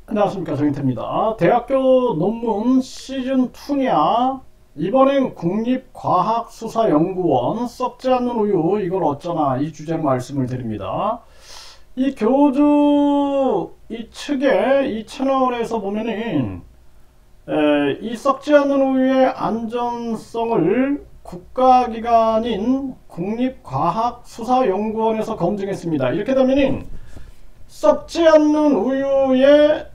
안녕하십니까, 정인태입니다. 대학교 논문 시즌2냐? 이번엔 국립과학수사연구원 썩지 않는 우유 이걸 어쩌나, 이 주제로 말씀을 드립니다. 이 교주 이 측의 이 채널에서 보면은 이 썩지 않는 우유의 안전성을 국가기관인 국립과학수사연구원에서 검증했습니다. 이렇게 되면은 썩지 않는 우유의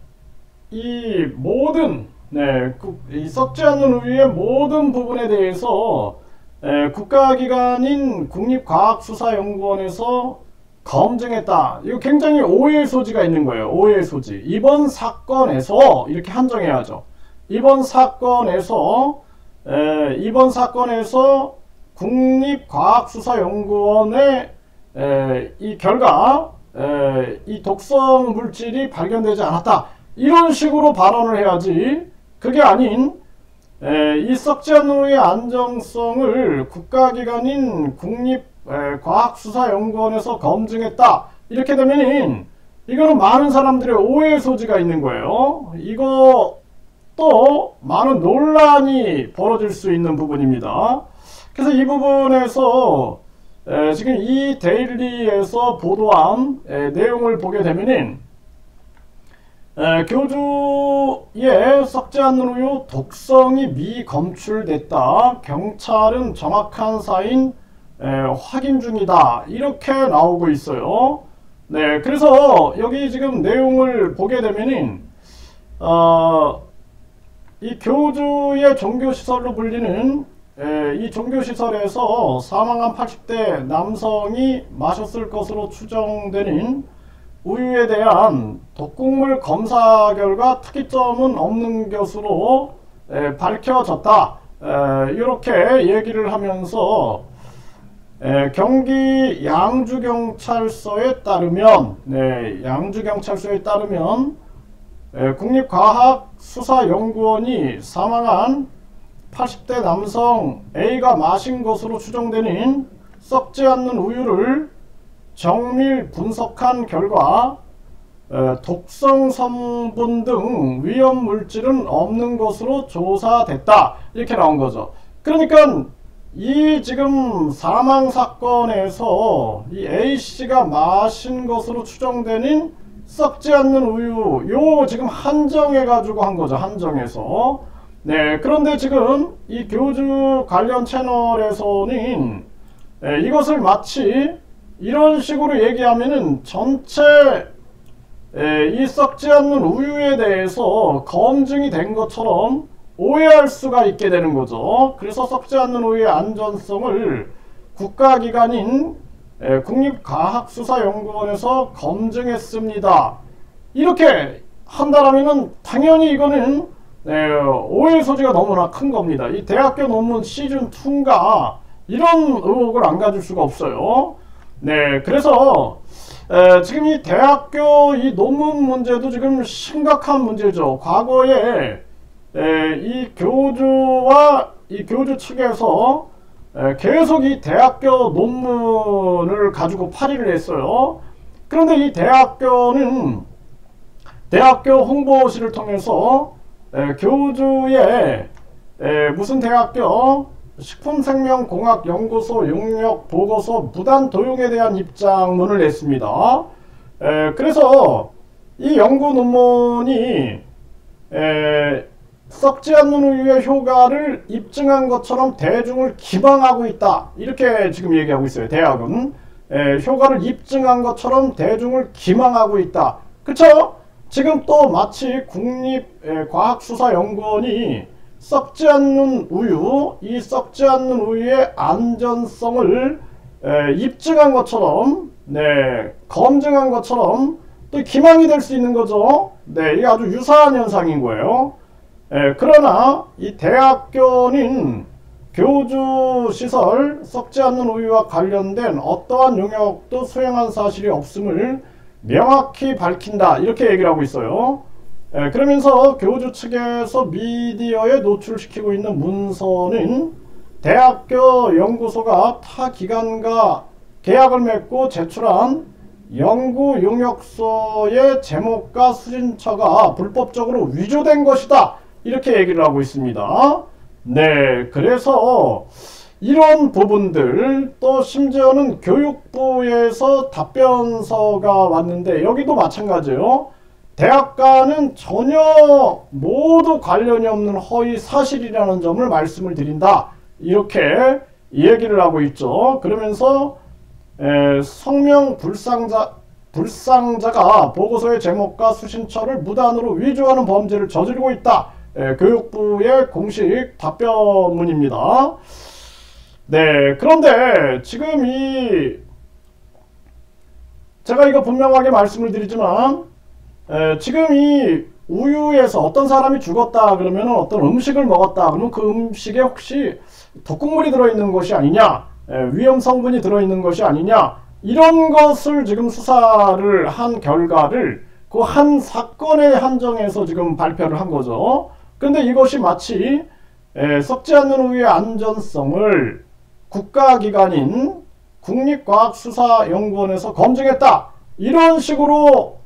이 모든 이 썩지 않는 우유의 모든 부분에 대해서 국가기관인 국립과학수사연구원에서 검증했다. 이거 굉장히 오해의 소지가 있는 거예요. 오해의 소지. 이번 사건에서 이렇게 한정해야죠. 이번 사건에서 국립과학수사연구원의 이 결과, 이 독성 물질이 발견되지 않았다, 이런 식으로 발언을 해야지, 그게 아닌 이 썩지 않는 우유의 안정성을 국가기관인 국립과학수사연구원에서 검증했다, 이렇게 되면은 이거는 많은 사람들의 오해의 소지가 있는 거예요. 이거 또 많은 논란이 벌어질 수 있는 부분입니다. 그래서 이 부분에서 지금 이 데일리에서 보도한 내용을 보게 되면은 교주의 썩지 않는 우유 독성이 미검출됐다, 경찰은 정확한 사인 확인 중이다, 이렇게 나오고 있어요. 그래서 여기 지금 내용을 보게 되면은 이 교주의 종교시설로 불리는 이 종교시설에서 사망한 80대 남성이 마셨을 것으로 추정되는 우유에 대한 독극물 검사 결과 특이점은 없는 것으로 밝혀졌다, 이렇게 얘기를 하면서 경기 양주경찰서에 따르면 국립과학수사연구원이 사망한 80대 남성 A가 마신 것으로 추정되는 썩지 않는 우유를 정밀 분석한 결과 독성 성분 등 위험 물질은 없는 것으로 조사됐다, 이렇게 나온 거죠. 그러니까 이 지금 사망 사건에서 이 A씨가 마신 것으로 추정되는 썩지 않는 우유, 요 지금 한정해 가지고 한 거죠. 한정해서. 그런데 지금 이 교주 관련 채널에서는 이것을 마치 이런 식으로 얘기하면은 전체 이 썩지 않는 우유에 대해서 검증이 된 것처럼 오해할 수가 있게 되는 거죠. 그래서 썩지 않는 우유의 안전성을 국가기관인 국립과학수사연구원에서 검증했습니다, 이렇게 한다라면은 당연히 이거는 오해 소지가 너무나 큰 겁니다. 이 대학교 논문 시즌2인가, 이런 의혹을 안 가질 수가 없어요. 그래서 지금 이 대학교 이 논문 문제도 지금 심각한 문제죠. 과거에 이 교주와 이 교주 측에서 계속 이 대학교 논문을 가지고 파리를 했어요. 그런데 이 대학교는 대학교 홍보실을 통해서 교주의 무슨 대학교 식품생명공학연구소 용역 보고서 무단 도용에 대한 입장문을 냈습니다. 그래서 이 연구 논문이 썩지 않는 우유의 효과를 입증한 것처럼 대중을 기망하고 있다, 이렇게 지금 얘기하고 있어요. 대학은 효과를 입증한 것처럼 대중을 기망하고 있다. 그쵸? 지금 또 마치 국립과학수사연구원이 썩지 않는 우유, 이 썩지 않는 우유의 안전성을 입증한 것처럼, 검증한 것처럼 또 기망이 될 수 있는 거죠. 이게 아주 유사한 현상인 거예요. 그러나 이 대학교는 교주시설 썩지 않는 우유와 관련된 어떠한 용역도 수행한 사실이 없음을 명확히 밝힌다, 이렇게 얘기를 하고 있어요. 그러면서 교주 측에서 미디어에 노출시키고 있는 문서는 대학교 연구소가 타 기관과 계약을 맺고 제출한 연구 용역서의 제목과 수신처가 불법적으로 위조된 것이다. 이렇게 얘기를 하고 있습니다. 네, 그래서 이런 부분들, 또 심지어는 교육부에서 답변서가 왔는데 여기도 마찬가지예요. 대학과는 전혀 모두 관련이 없는 허위 사실이라는 점을 말씀을 드린다. 이렇게 얘기를 하고 있죠. 그러면서 성명 불상자가 보고서의 제목과 수신처를 무단으로 위조하는 범죄를 저지르고 있다. 교육부의 공식 답변문입니다. 네, 그런데 지금 제가 이거 분명하게 말씀을 드리지만 지금 이 우유에서 어떤 사람이 죽었다 그러면 어떤 음식을 먹었다 그러면 그 음식에 혹시 독극물이 들어있는 것이 아니냐, 위험 성분이 들어있는 것이 아니냐, 이런 것을 지금 수사를 한 결과를 그 한 사건에 한정해서 지금 발표를 한 거죠. 근데 이것이 마치 썩지 않는 우유의 안전성을 국가기관인 국립과학수사연구원에서 검증했다, 이런 식으로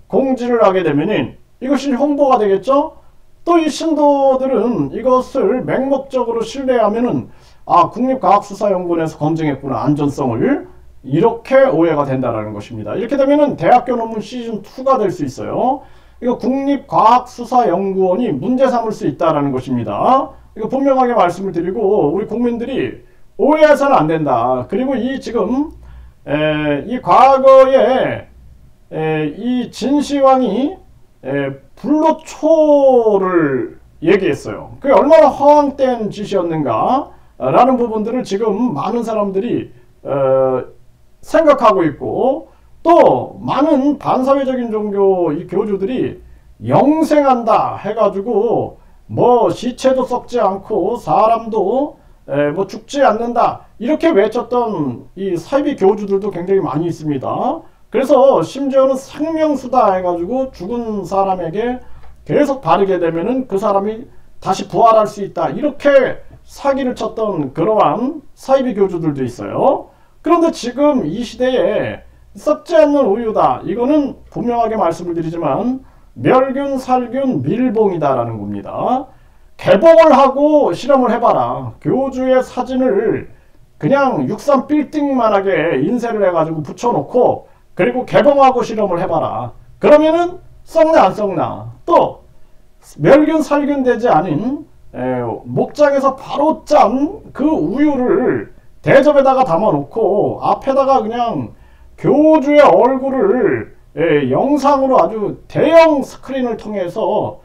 공지를 하게 되면 이것이 홍보가 되겠죠. 또 이 신도들은 이것을 맹목적으로 신뢰하면은 국립과학수사연구원에서 검증했구나, 안전성을, 이렇게 오해가 된다라는 것입니다. 이렇게 되면은 대학교 논문 시즌2가 될 수 있어요. 이거 국립과학수사연구원이 문제 삼을 수 있다라는 것입니다. 이거 분명하게 말씀을 드리고 우리 국민들이 오해해서는 안 된다. 그리고 지금 이 과거에 이 진시황이 불로초를 얘기했어요. 그게 얼마나 허황된 짓이었는가 라는 부분들을 지금 많은 사람들이 생각하고 있고, 또 많은 반사회적인 종교 이 교주들이 영생한다 해가지고 뭐 시체도 썩지 않고 사람도 뭐 죽지 않는다 이렇게 외쳤던 이 사이비 교주들도 굉장히 많이 있습니다. 그래서 심지어는 생명수다 해가지고 죽은 사람에게 계속 바르게 되면은 그 사람이 다시 부활할 수 있다, 이렇게 사기를 쳤던 그러한 사이비 교주들도 있어요. 그런데 지금 이 시대에 썩지 않는 우유다, 이거는 분명하게 말씀을 드리지만 멸균, 살균, 밀봉이다라는 겁니다. 개봉을 하고 실험을 해봐라. 교주의 사진을 그냥 63 빌딩만하게 인쇄를 해가지고 붙여놓고 그리고 개봉하고 실험을 해봐라. 그러면은 썩나 안 썩나. 또 멸균, 살균 되지 않은 목장에서 바로 짠 그 우유를 대접에다가 담아놓고 앞에다가 그냥 교주의 얼굴을 영상으로 아주 대형 스크린을 통해서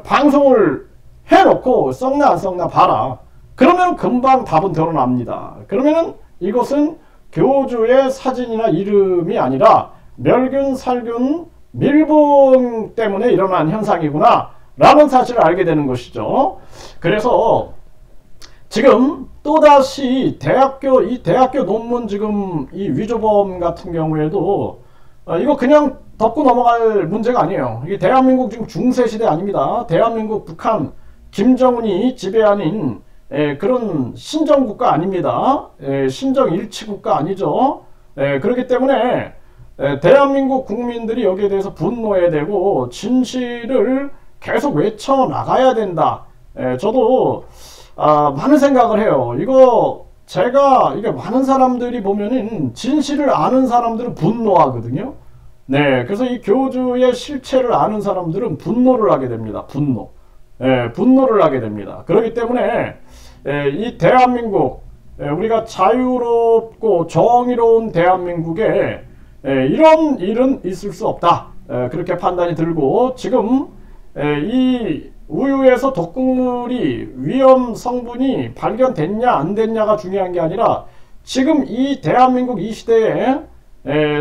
방송을 해놓고 썩나 안 썩나 봐라. 그러면 금방 답은 드러납니다. 그러면은 이것은 교주의 사진이나 이름이 아니라 멸균, 살균, 밀봉 때문에 일어난 현상이구나 라는 사실을 알게 되는 것이죠. 그래서 지금 또다시 이 대학교 논문 지금 이 위조범 같은 경우에도 이거 그냥 덮고 넘어갈 문제가 아니에요. 이게 대한민국 지금 중세시대 아닙니다. 대한민국, 북한, 김정은이 지배하는 그런 신정국가 아닙니다. 신정일치국가 아니죠. 그렇기 때문에 대한민국 국민들이 여기에 대해서 분노해야 되고 진실을 계속 외쳐나가야 된다. 저도 많은 생각을 해요. 이게 많은 사람들이 보면은 진실을 아는 사람들은 분노하거든요. 네, 그래서 이 교주의 실체를 아는 사람들은 분노를 하게 됩니다. 분노를 하게 됩니다. 그렇기 때문에 이 대한민국, 우리가 자유롭고 정의로운 대한민국에 이런 일은 있을 수 없다. 그렇게 판단이 들고, 지금 이 우유에서 독극물이 위험 성분이 발견됐냐 안 됐냐가 중요한 게 아니라 지금 이 대한민국 이 시대에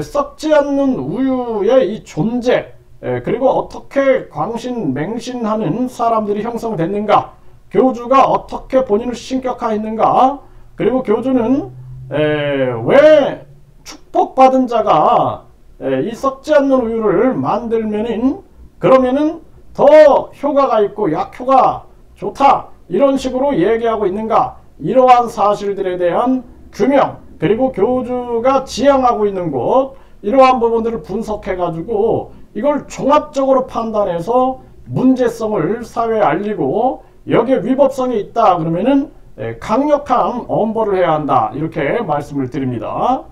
썩지 않는 우유의 이 존재, 그리고 어떻게 광신맹신하는 사람들이 형성됐는가, 교주가 어떻게 본인을 신격화했는가, 그리고 교주는 왜 축복받은 자가 이 썩지 않는 우유를 만들면은 그러면은 더 효과가 있고 약효가 좋다, 이런 식으로 얘기하고 있는가, 이러한 사실들에 대한 규명, 그리고 교주가 지향하고 있는 곳, 이러한 부분들을 분석해 가지고 이걸 종합적으로 판단해서 문제성을 사회에 알리고 여기에 위법성이 있다 그러면은 강력한 엄벌을 해야 한다, 이렇게 말씀을 드립니다.